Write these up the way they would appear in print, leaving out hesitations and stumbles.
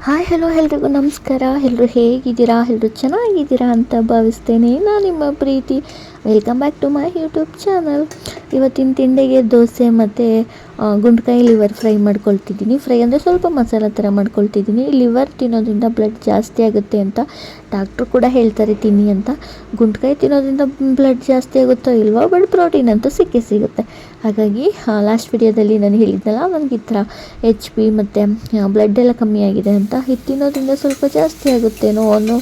Hi hello ಎಲ್ರಿಗೂ ನಮಸ್ಕಾರ. ಎಲ್ಲರೂ ಹೇಗಿದ್ದೀರಾ? ಎಲ್ಲರೂ ಚೆನ್ನಾಗಿದ್ದೀರಾ ಅಂತ ಭಾವಿಸ್ತೇನೆ. ನಾನು ನಿಮ್ಮ ಪ್ರೀತಿ. Welcome back to my YouTube channel. ಇವತ್ತಿನ ತಿಂಡಿಗೆ ದೋಸೆ ಮತ್ತು ಗುಂಡ್ಕಾಯಿ ಲಿವರ್ ಫ್ರೈ ಮಾಡ್ಕೊಳ್ತಿದ್ದೀನಿ. ಫ್ರೈ ಅಂದರೆ ಸ್ವಲ್ಪ ಮಸಾಲ ಥರ ಮಾಡ್ಕೊಳ್ತಿದ್ದೀನಿ. ಲಿವರ್ ತಿನ್ನೋದ್ರಿಂದ ಬ್ಲಡ್ ಜಾಸ್ತಿ ಆಗುತ್ತೆ ಅಂತ ಡಾಕ್ಟ್ರು ಕೂಡ ಹೇಳ್ತಾರೆ ತಿನ್ನಿ ಅಂತ. ಗುಂಡ್ಕಾಯಿ ತಿನ್ನೋದ್ರಿಂದ ಬ್ಲಡ್ ಜಾಸ್ತಿ ಆಗುತ್ತೋ ಇಲ್ವೋ, ಬಟ್ ಪ್ರೋಟೀನ್ ಅಂತೂ ಸಿಕ್ಕೇ ಸಿಗುತ್ತೆ. ಹಾಗಾಗಿ ಲಾಸ್ಟ್ ವಿಡಿಯೋದಲ್ಲಿ ನಾನು ಹೇಳಿದ್ನಲ್ಲ, ನನಗೆ ಈ ಥರ HP ಮತ್ತು ಬ್ಲಡ್ ಎಲ್ಲ ಕಮ್ಮಿ ಆಗಿದೆ ಅಂತ. ಇದು ತಿನ್ನೋದ್ರಿಂದ ಸ್ವಲ್ಪ ಜಾಸ್ತಿ ಆಗುತ್ತೇನೋ ಅನ್ನೋ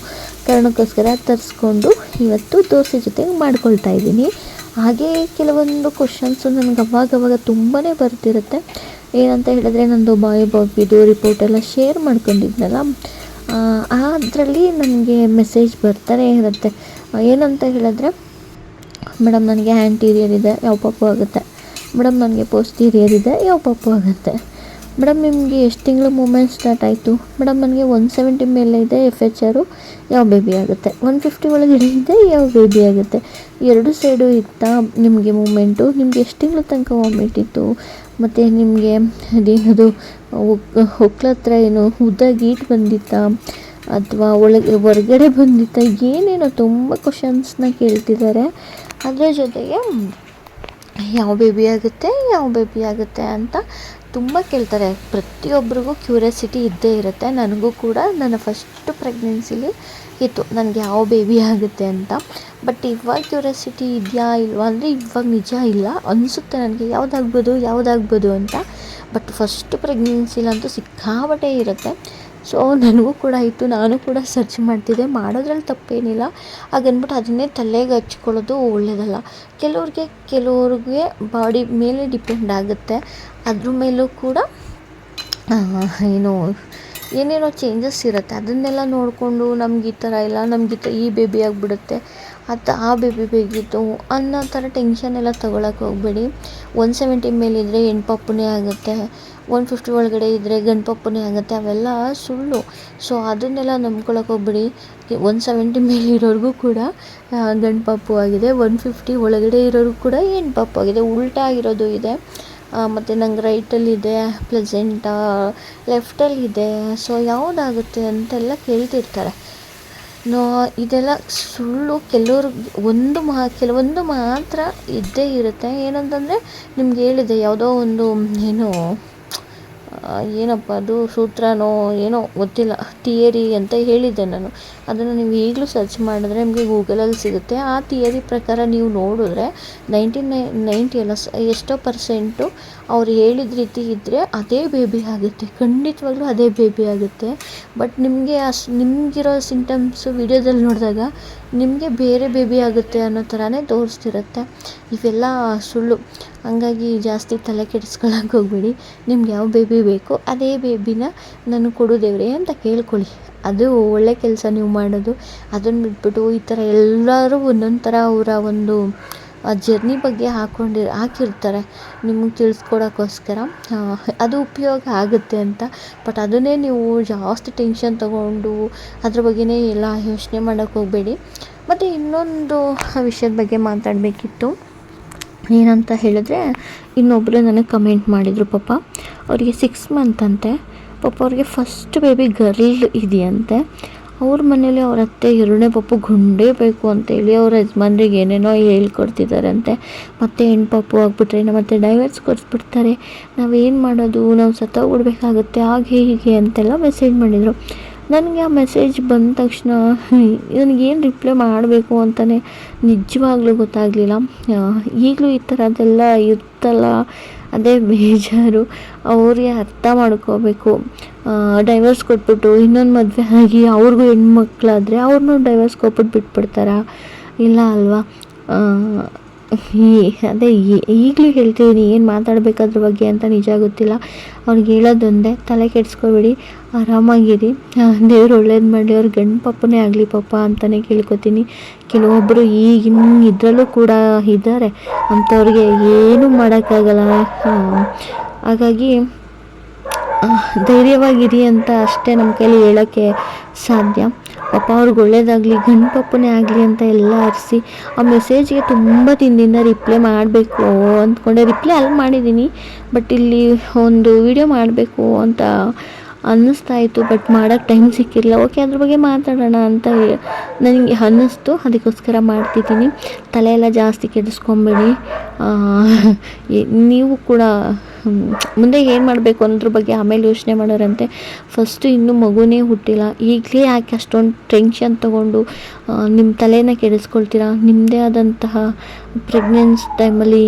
ಕಾರಣಕ್ಕೋಸ್ಕರ ತರಿಸ್ಕೊಂಡು ಇವತ್ತು ದೋಸೆ ಜೊತೆಗೆ ಮಾಡ್ಕೊಳ್ತಾ ಇದ್ದೀನಿ. ಹಾಗೆ ಕೆಲವೊಂದು ಕ್ವಶನ್ಸು ನನಗೆ ಅವಾಗವಾಗ ತುಂಬಾ ಬರ್ತಿರುತ್ತೆ. ಏನಂತ ಹೇಳಿದ್ರೆ, ನಂದು ಬಾಯ್ ಬಾಬಿದು ರಿಪೋರ್ಟ್ ಎಲ್ಲ ಶೇರ್ ಮಾಡ್ಕೊಂಡಿದ್ನಲ್ಲ, ಅದರಲ್ಲಿ ನನಗೆ ಮೆಸೇಜ್ ಬರ್ತಾನೆ ಇರುತ್ತೆ. ಏನಂತ ಹೇಳಿದ್ರೆ, ಮೇಡಮ್ ನನಗೆ ಆ್ಯಂಟೀರಿಯರ್ ಇದೆ, ಯಾವ ಪಪ್ಪು ಆಗುತ್ತೆ. ಮೇಡಮ್ ನನಗೆ ಪೋಸ್ಟೀರಿಯರ್ ಇದೆ, ಯಾವ ಪಪ್ಪು ಆಗುತ್ತೆ. ಮೇಡಮ್ ನಿಮಗೆ ಎಷ್ಟು ತಿಂಗಳು ಮೂಮೆಂಟ್ ಸ್ಟಾರ್ಟ್ ಆಯಿತು. ಮೇಡಮ್ ನನಗೆ 170 ಮೇಲೆ ಇದೆ FHR, ಯಾವ ಬೇಬಿ ಆಗುತ್ತೆ. 150 ಒಳಗಡೆ ಇದೆ, ಯಾವ ಬೇಬಿ ಆಗುತ್ತೆ. ಎರಡು ಸೈಡು ಇತ್ತಾ ನಿಮಗೆ ಮೂಮೆಂಟು, ನಿಮಗೆ ಎಷ್ಟು ತಿಂಗಳು ತನಕ ವಾಮಿಟ್ ಇತ್ತು, ಮತ್ತು ನಿಮಗೆ ಅದೇನದು ಹೊಕ್ಕಳ ಹತ್ರ ಏನು ಉದ್ದ ಗೀಟ್ ಬಂದಿತ್ತಾ, ಅಥವಾ ಹೊರಗಡೆ ಬಂದಿತ್ತಾ, ಏನೇನೋ ತುಂಬ ಕ್ವಶನ್ಸ್ನ ಕೇಳ್ತಿದ್ದಾರೆ. ಅದರ ಜೊತೆಗೆ ಯಾವ ಬೇಬಿ ಆಗುತ್ತೆ ಅಂತ ತುಂಬ ಕೇಳ್ತಾರೆ. ಪ್ರತಿಯೊಬ್ಬರಿಗೂ ಕ್ಯೂರಿಯಾಸಿಟಿ ಇದ್ದೇ ಇರುತ್ತೆ. ನನಗೂ ಕೂಡ ನನ್ನ ಫಸ್ಟ್ ಪ್ರೆಗ್ನೆನ್ಸಿಲಿ ಇತ್ತು, ನನಗೆ ಯಾವ ಬೇಬಿ ಆಗುತ್ತೆ ಅಂತ. ಬಟ್ ಇವಾಗ ಕ್ಯೂರಿಯಾಸಿಟಿ ಇದೆಯಾ ಇಲ್ವಾ ಅಂದರೆ, ಇವಾಗ ನಿಜ ಇಲ್ಲ ಅನಿಸುತ್ತೆ ನನಗೆ, ಯಾವುದಾಗ್ಬೋದು ಅಂತ. ಬಟ್ ಫಸ್ಟ್ ಪ್ರೆಗ್ನೆನ್ಸಿಲಂತೂ ಸಿಕ್ಕಾಪಟ್ಟೆ ಇರುತ್ತೆ. ಸೊ ನನಗೂ ಕೂಡ ಇತ್ತು, ನಾನು ಕೂಡ ಸರ್ಚ್ ಮಾಡ್ತಿದ್ದೆ. ಮಾಡೋದ್ರಲ್ಲಿ ತಪ್ಪೇನಿಲ್ಲ. ಹಾಗನ್ಬಿಟ್ಟು ಅದನ್ನೇ ತಲೆಗೆ ಹಚ್ಕೊಳ್ಳೋದು ಒಳ್ಳೆಯದಲ್ಲ. ಕೆಲವ್ರಿಗೆ ಬಾಡಿ ಮೇಲೆ ಡಿಪೆಂಡ್ ಆಗುತ್ತೆ. ಅದ್ರ ಮೇಲೂ ಕೂಡ ಏನೇನೋ ಚೇಂಜಸ್ ಇರುತ್ತೆ. ಅದನ್ನೆಲ್ಲ ನೋಡಿಕೊಂಡು ನಮ್ಗೆ ಈ ಥರ ಇಲ್ಲ, ಈ ಬೇಬಿ ಆಗಿಬಿಡುತ್ತೆ, ಆ ಬೇಬಿ ಬೇಕಿತ್ತು ಅನ್ನೋ ಥರ ಟೆನ್ಷನ್ ಎಲ್ಲ ತೊಗೊಳಕ್ಕೆ ಹೋಗಬೇಡಿ. 170 ಮೇಲಿದ್ದರೆ ಹೆಣ್ಣು ಪಪ್ಪುನೇ ಆಗುತ್ತೆ, 150 ಒಳಗಡೆ ಇದ್ದರೆ ಗಂಡು ಪಪ್ಪುನೇ ಆಗುತ್ತೆ, ಅವೆಲ್ಲ ಸುಳ್ಳು. ಸೊ ಅದನ್ನೆಲ್ಲ ನಂಬ್ಕೊಳಕ್ಕೆ ಹೋಗ್ಬೇಡಿ. 170 ಮೇಲಿರೋರಿಗೂ ಕೂಡ ಗಂಡು ಪಪ್ಪು ಆಗಿದೆ, 150 ಒಳಗಡೆ ಇರೋರಿಗೂ ಕೂಡ ಹೆಣ್ಣು ಪಪ್ಪು ಆಗಿದೆ. ಉಲ್ಟಾ ಆಗಿರೋದು ಇದೆ. ಮತ್ತು ನಂಗೆ ರೈಟಲ್ಲಿದೆ ಪ್ಲೆಸೆಂಟಾ, ಲೆಫ್ಟಲ್ಲಿದೆ, ಸೊ ಯಾವುದಾಗುತ್ತೆ ಅಂತೆಲ್ಲ ಕೇಳ್ತಿರ್ತಾರೆ. ಇದೆಲ್ಲ ಸುಳ್ಳು. ಕೆಲವೊಂದು ಮಾತ್ರ ಇದ್ದೇ ಇರುತ್ತೆ. ಏನಂತಂದರೆ, ನಿಮ್ಗೆ ಹೇಳಿದೆ ಯಾವುದೋ ಒಂದು ಏನಪ್ಪ ಅದು ಸೂತ್ರನೋ ಏನೋ ಗೊತ್ತಿಲ್ಲ, ಥಿಯರಿ ಅಂತ ಹೇಳಿದ್ದೆ ನಾನು. ಅದನ್ನು ನೀವು ಈಗಲೂ ಸರ್ಚ್ ಮಾಡಿದ್ರೆ ನಿಮಗೆ ಗೂಗಲಲ್ಲಿ ಸಿಗುತ್ತೆ. ಆ ಥಿಯರಿ ಪ್ರಕಾರ ನೀವು ನೋಡಿದ್ರೆ 90 ಅಲ್ಲ, ಎಷ್ಟೋ % ಅವ್ರು ಹೇಳಿದ ರೀತಿ ಇದ್ದರೆ ಅದೇ ಬೇಬಿ ಆಗುತ್ತೆ, ಖಂಡಿತವಾಗ್ಲೂ ಅದೇ ಬೇಬಿ ಆಗುತ್ತೆ. ಬಟ್ ನಿಮಗಿರೋ ಸಿಂಟಮ್ಸು ವಿಡಿಯೋದಲ್ಲಿ ನೋಡಿದಾಗ ನಿಮಗೆ ಬೇರೆ ಬೇಬಿ ಆಗುತ್ತೆ ಅನ್ನೋ ಥರನೇ ತೋರಿಸ್ತಿರುತ್ತೆ. ಇವೆಲ್ಲ ಸುಳ್ಳು. ಹಂಗಾಗಿ ಜಾಸ್ತಿ ತಲೆ ಕೆಡಿಸ್ಕೊಳ್ಳೋಕೆ ಹೋಗ್ಬೇಡಿ. ನಿಮ್ಗೆ ಯಾವ ಬೇಬಿ ಬೇಕು ಅದೇ ಬೇಬಿನ ನಾನು ಕೊಡು ದೇವ್ರೆ ಅಂತ ಕೇಳ್ಕೊಳ್ಳಿ. ಅದು ಒಳ್ಳೆ ಕೆಲಸ ನೀವು ಮಾಡೋದು. ಅದನ್ನು ಬಿಟ್ಬಿಟ್ಟು ಈ ಥರ ಎಲ್ಲರೂ ಒಂದೊಂದು ಥರ ಅವರ ಒಂದು ಜರ್ನಿ ಬಗ್ಗೆ ಹಾಕಿರ್ತಾರೆ ನಿಮಗೆ ತಿಳಿಸ್ಕೊಡೋಕ್ಕೋಸ್ಕರ. ಅದು ಉಪಯೋಗ ಆಗುತ್ತೆ ಅಂತ. ಬಟ್ ಅದನ್ನೇ ನೀವು ಜಾಸ್ತಿ ಟೆನ್ಷನ್ ತೊಗೊಂಡು ಅದ್ರ ಬಗ್ಗೆನೇ ಎಲ್ಲ ಯೋಚನೆ ಮಾಡೋಕ್ಕೆ ಹೋಗಬೇಡಿ. ಮತ್ತು ಇನ್ನೊಂದು ವಿಷಯದ ಬಗ್ಗೆ ಮಾತಾಡಬೇಕಿತ್ತು. ಏನಂತ ಹೇಳಿದ್ರೆ, ಇನ್ನೊಬ್ಬರು ನನಗೆ ಕಮೆಂಟ್ ಮಾಡಿದರು. ಪಾಪ ಅವರಿಗೆ 6 ಮಂತ್ ಅಂತೆ. ಪಾಪ ಅವ್ರಿಗೆ ಫಸ್ಟ್ ಬೇಬಿ ಗರ್ಲ್ ಇದೆಯಂತೆ. ಅವ್ರ ಮನೇಲಿ ಅವ್ರ ಅತ್ತೆ 2ನೇ ಪಪ್ಪು ಗುಂಡೇ ಬೇಕು ಅಂತೇಳಿ ಅವ್ರ ಯಜಮಾನ್ರಿಗೆ ಏನೇನೋ ಹೇಳ್ಕೊಡ್ತಿದ್ದಾರಂತೆ. ಮತ್ತು ಹೆಣ್ಣು ಪಪ್ಪು ಆಗಿಬಿಟ್ರೆ ಮತ್ತೆ ಡೈವರ್ಸ್ ಕೊಡಿಸ್ಬಿಡ್ತಾರೆ, ನಾವೇನು ಮಾಡೋದು, ನಾವು ಸತ್ತೋಗ್ಬಿಡ್ಬೇಕಾಗುತ್ತೆ, ಹಾಗೆ ಹೀಗೆ ಅಂತೆಲ್ಲ ಮೆಸೇಜ್ ಮಾಡಿದರು. ನನಗೆ ಆ ಮೆಸೇಜ್ ಬಂದ ತಕ್ಷಣ ನನಗೇನು ರಿಪ್ಲೈ ಮಾಡಬೇಕು ಅಂತಲೇ ನಿಜವಾಗ್ಲೂ ಗೊತ್ತಾಗಲಿಲ್ಲ. ಈಗಲೂ ಈ ಥರದ್ದೆಲ್ಲ ಇರ್ತಲ್ಲ, ಅದೇ ಬೇಜಾರು. ಅವ್ರಿಗೆ ಅರ್ಥ ಮಾಡ್ಕೋಬೇಕು. ಡೈವರ್ಸ್ ಕೊಟ್ಬಿಟ್ಟು ಇನ್ನೊಂದು ಮದುವೆ ಆಗಿ ಅವ್ರಿಗೂ ಹೆಣ್ಮಕ್ಳಾದರೆ ಅವ್ರನ್ನೂ ಡೈವರ್ಸ್ ಕೊಟ್ಬಿಟ್ಟು ಬಿಟ್ಬಿಡ್ತಾರ, ಇಲ್ಲ ಅಲ್ವಾ? ಅದೇ ಈಗಲೂ ಹೇಳ್ತಿದ್ದೀನಿ, ಏನು ಮಾತಾಡಬೇಕಾದ್ರ ಬಗ್ಗೆ ಅಂತ ನಿಜ ಗೊತ್ತಿಲ್ಲ. ಅವ್ರಿಗೆ ಹೇಳೋದೊಂದೇ, ತಲೆ ಕೆಡಿಸ್ಕೊಬೇಡಿ, ಆರಾಮಾಗಿರಿ, ದೇವ್ರು ಒಳ್ಳೇದು ಮಾಡಲಿ, ಅವ್ರು ಗಂಡು ಪಪ್ಪನೇ ಆಗಲಿ ಪಾಪ ಅಂತಲೇ ಕೇಳ್ಕೊತೀನಿ. ಕೆಲವೊಬ್ಬರು ಈಗಿನ ಇದರಲ್ಲೂ ಕೂಡ ಇದ್ದಾರೆ, ಅಂಥವ್ರಿಗೆ ಏನೂ ಮಾಡೋಕ್ಕಾಗಲ್ಲ. ಹಾಗಾಗಿ ಧೈರ್ಯವಾಗಿರಿ ಅಂತ ಅಷ್ಟೇ ನಮ್ಮ ಕೈಲಿ ಹೇಳೋಕ್ಕೆ ಸಾಧ್ಯ. ಪಾಪ ಅವ್ರಿಗೆ ಒಳ್ಳೇದಾಗಲಿ, ಗಂಡು ಪಪ್ಪನೇ ಆಗಲಿ ಅಂತ ಎಲ್ಲ ಹರಿಸಿ. ಆ ಮೆಸೇಜ್ಗೆ ತುಂಬ ದಿನದಿಂದ ರಿಪ್ಲೈ ಮಾಡಬೇಕು ಅಂದ್ಕೊಂಡೆ. ರಿಪ್ಲೈ ಅಲ್ಲಿ ಮಾಡಿದ್ದೀನಿ, ಬಟ್ ಇಲ್ಲಿ ಒಂದು ವಿಡಿಯೋ ಮಾಡಬೇಕು ಅಂತ ಅನ್ನಿಸ್ತಾ ಇತ್ತು, ಬಟ್ ಮಾಡೋಕ್ಕೆ ಟೈಮ್ ಸಿಕ್ಕಿರಲಿಲ್ಲ. ಓಕೆ, ಅದ್ರ ಬಗ್ಗೆ ಮಾತಾಡೋಣ ಅಂತ ನನಗೆ ಅನ್ನಿಸ್ತು, ಅದಕ್ಕೋಸ್ಕರ ಮಾಡ್ತಿದ್ದೀನಿ. ತಲೆ ಎಲ್ಲ ಜಾಸ್ತಿ ಕೆಡಿಸ್ಕೊಂಬೇಡಿ. ನೀವು ಕೂಡ ಮುಂದೆ ಏನು ಮಾಡಬೇಕು ಅನ್ನೋದ್ರ ಬಗ್ಗೆ ಆಮೇಲೆ ಯೋಚನೆ ಮಾಡೋರಂತೆ. ಫಸ್ಟು ಇನ್ನೂ ಮಗುನೇ ಹುಟ್ಟಿಲ್ಲ, ಈಗಲೇ ಯಾಕೆ ಅಷ್ಟೊಂದು ಟೆನ್ಷನ್ ತೊಗೊಂಡು ನಿಮ್ಮ ತಲೆನ ಕೆಡಿಸ್ಕೊಳ್ತೀರಾ? ನಿಮ್ಮದೇ ಆದಂತಹ ಪ್ರೆಗ್ನೆನ್ಸಿ ಟೈಮಲ್ಲಿ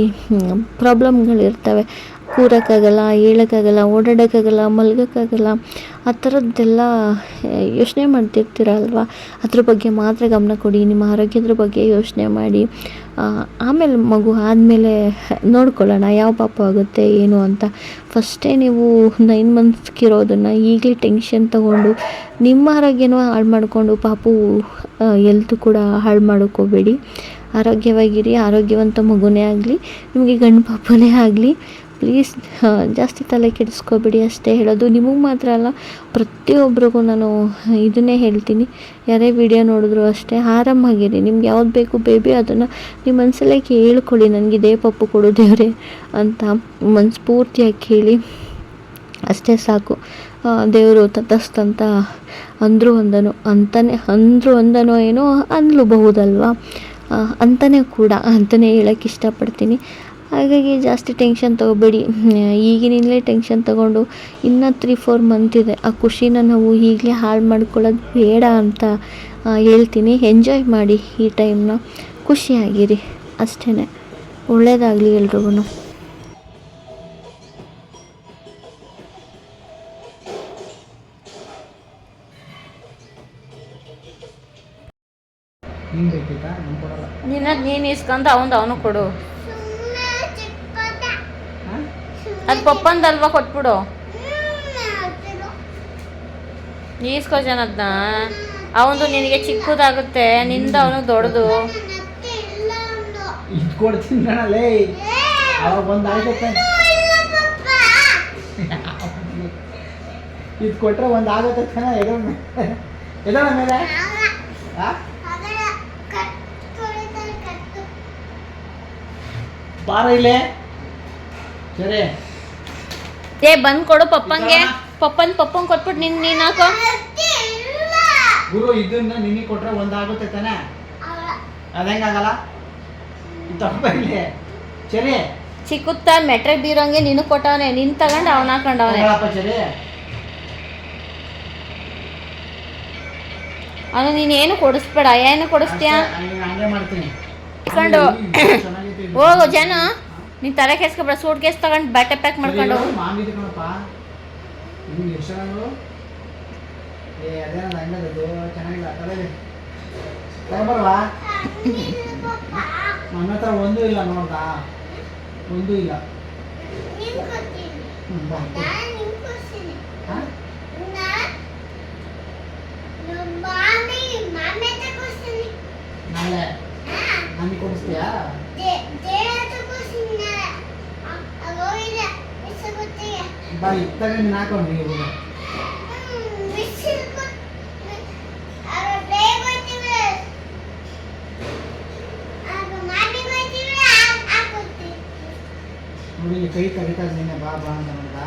ಪ್ರಾಬ್ಲಮ್ಗಳಿರ್ತವೆ. ಕೂರೋಕ್ಕಾಗಲ್ಲ, ಹೇಳೋಕ್ಕಾಗಲ್ಲ, ಓಡಾಡೋಕ್ಕಾಗಲ್ಲ, ಮಲ್ಗೋಕ್ಕಾಗಲ್ಲ, ಆ ಥರದ್ದೆಲ್ಲ ಯೋಚನೆ ಮಾಡ್ತಿರ್ತೀರ ಅಲ್ವಾ? ಅದ್ರ ಬಗ್ಗೆ ಮಾತ್ರ ಗಮನ ಕೊಡಿ. ನಿಮ್ಮ ಆರೋಗ್ಯದ ಬಗ್ಗೆ ಯೋಚನೆ ಮಾಡಿ. ಆಮೇಲೆ ಮಗು ಆದಮೇಲೆ ನೋಡ್ಕೊಳ್ಳೋಣ ಯಾವ ಪಾಪ ಆಗುತ್ತೆ ಏನು ಅಂತ. ಫಸ್ಟೇ ನೀವು 9 ಮಂತ್ಸ್ಗಿರೋದನ್ನು ಈಗಲೇ ಟೆನ್ಷನ್ ತೊಗೊಂಡು ನಿಮ್ಮ ಆರೋಗ್ಯನೂ ಹಾಳು ಮಾಡಿಕೊಂಡು ಪಾಪು ಎಲ್ತು ಕೂಡ ಹಾಳು ಮಾಡೋಕ್ಕೋಗ್ಬೇಡಿ. ಆರೋಗ್ಯವಾಗಿರಿ. ಆರೋಗ್ಯವಂತ ಮಗುನೇ ಆಗಲಿ, ನಿಮಗೆ ಗಂಡು ಪಾಪನೇ ಆಗಲಿ. ಪ್ಲೀಸ್ ಜಾಸ್ತಿ ತಲೆ ಕೆಡಿಸ್ಕೋಬೇಡಿ ಅಷ್ಟೇ ಹೇಳೋದು. ನಿಮಗೆ ಮಾತ್ರ ಅಲ್ಲ, ಪ್ರತಿಯೊಬ್ಬರಿಗೂ ನಾನು ಇದನ್ನೇ ಹೇಳ್ತೀನಿ. ಯಾರೇ ವಿಡಿಯೋ ನೋಡಿದ್ರು ಅಷ್ಟೇ, ಆರಾಮಾಗಿರಿ. ನಿಮ್ಗೆ ಯಾವ್ದು ಬೇಕು ಬೇಬಿ ಅದನ್ನು ನಿಮ್ಮ ಮನಸ್ಸಲ್ಲೇ ಕೇಳ್ಕೊಳ್ಳಿ, ನನಗಿದೇ ಪಪ್ಪು ಕೊಡು ದೇವರೇ ಅಂತ ಮನಸ್ಫೂರ್ತಿಯಾಗಿ ಕೇಳಿ, ಅಷ್ಟೇ ಸಾಕು. ದೇವರು ತತಸ್ತಂತ ಅಂದರು ಒಂದನೋ ಏನೋ ಅನ್ನಲೂಬಹುದಲ್ವ, ಅಂತಲೇ ಹೇಳೋಕ್ಕೆ ಇಷ್ಟಪಡ್ತೀನಿ. ಹಾಗಾಗಿ ಜಾಸ್ತಿ ಟೆನ್ಷನ್ ತೊಗೋಬೇಡಿ. ಈಗಿನಿಂದಲೇ ಟೆನ್ಷನ್ ತೊಗೊಂಡು ಇನ್ನೂ 3-4 ಮಂತ್ ಇದೆ, ಆ ಖುಷಿನ ನಾವು ಈಗಲೇ ಹಾಳು ಮಾಡ್ಕೊಳ್ಳೋದು ಬೇಡ ಅಂತ ಹೇಳ್ತೀನಿ. ಎಂಜಾಯ್ ಮಾಡಿ ಈ ಟೈಮ್ನ, ಖುಷಿಯಾಗಿರಿ ಅಷ್ಟೇ. ಒಳ್ಳೆಯದಾಗಲಿ ಎಲ್ರಿಗೂ. ನೀನು ಇಸ್ಕೊಂತ ಅವನು ಕೊಡು. ಅದು ಪಪ್ಪಂದಲ್ವಾ, ಕೊಟ್ಬಿಡು. ಈಸ್ಕೋ ಜನದ್ನ, ಅವನು ನಿನಗೆ ಚಿಕ್ಕದಾಗುತ್ತೆ, ನಿಂದ ಅವನು ದೊಡ್ಡದು. ಇದು ಕೊಟ್ರೆ ಒಂದು ಆಗುತ್ತೆ ಎದೋಣ ಮೇಲೆ ಬಾರ ಇಲ್ಲೇ ಸರಿ. ಬಂದ್ ಕೊಡು ಪಪ್ಪಂಗೆ. ಪಪ್ಪನ್ ಕೊಟ್ಬಿಟ್ಟು ನೀನ್ ಹಾಕೋ ಗುರು. ಇದನ್ನ ನಿನಗೆ ಕೊಟ್ರೆ ಒಂದಾಗುತ್ತೆ ತಾನೆ, ಅದ ಹೆಂಗಾಗಲ್ಲ? ತಪ್ಪ ಇಲ್ಲಿ ಸರಿ. ಚಿಕ್ಕುತ್ತ ಮೆಟ್ರಿಕ್ ಬೀರೋಂಗೆ ನೀನು ಕೊಟ್ಟವನೆ, ನಿನ್ ತಗೊಂಡು ಅವನ ಹಾಕೊಂಡವನೆ. ಸರಿ ಅವನು ನೀನೇನು ಕೊಡಿಸ್ಬೇಡ. ಏನು ಕೊಡಿಸ್ತೀಯಾ? ಹಂಗೆ ಮಾಡ್ತೀನಿ. ಇಟ್ಕೊಂಡು ಹೋಗು ಜನ, ನೀನು ತಲೆ ಕೆಸ್ಕೊಬೇಡ. ಸೂಟ್ ಕೇಸ್ ತಗೊಂಡು ಬಟ್ಟೆ ಪ್ಯಾಕ್ ಮಾಡ್ಕೊಂಡು ಹೋಗು. ನನ್ನ ಹತ್ರ ಒಂದೂ ಇಲ್ಲ ನೋಡ್ದಾ, ಒಂದೂ ಇಲ್ಲ. ನಾಳೆ ನನಗೆ ಕೊಡಿಸ್ತೀಯಾ? ಬಾ ಇತ್ತಾಗ ನೀನು ಹಾಕೊಂಡು ನೋಡಿ ಕೈ ಕರಿತಾ ನೀನೆ ಬಾ ಬಾ ಅಂತ ನೋಡ್ದ.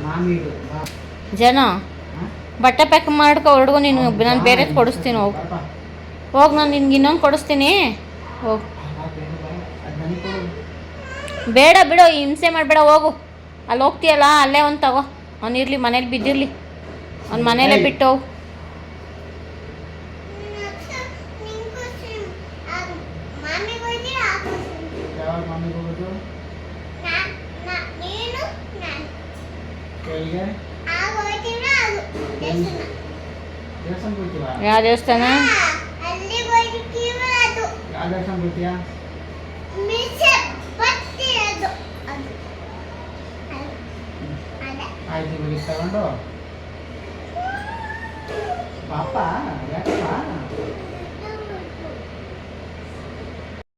ಮಾಮೀಡು ಬಾ. ಜನ ಬಟ್ಟೆ ಪ್ಯಾಕ್ ಮಾಡ್ಕೊ ಹೊರಡ್ಗು. ನೀನು ನಾನು ಬೇರೆ ಕೊಡಿಸ್ತೀನಿ. ಹೋಗಿ ನಾನು ನಿನ್ಗೆ ಇನ್ನೊಂದು ಕೊಡಿಸ್ತೀನಿ. ಹೋಗು. ಬೇಡ ಬಿಡು, ಹಿಂಸೆ ಮಾಡಬೇಡ, ಹೋಗು. ಅಲ್ಲಿ ಹೋಗ್ತೀಯಲ್ಲ ಅಲ್ಲೇ ಒಂದು ತಗೋ. ಅವ್ನು ಇರಲಿ, ಮನೇಲಿ ಬಿದ್ದಿರಲಿ, ಅವ್ನು ಮನೇಲೇ ಬಿಟ್ಟು ಹೋಗು. ಯಾವ ದೇವಸ್ಥಾನ? ತಗೊಂಡು ಪಾಪ ಯಾಕಪ್ಪ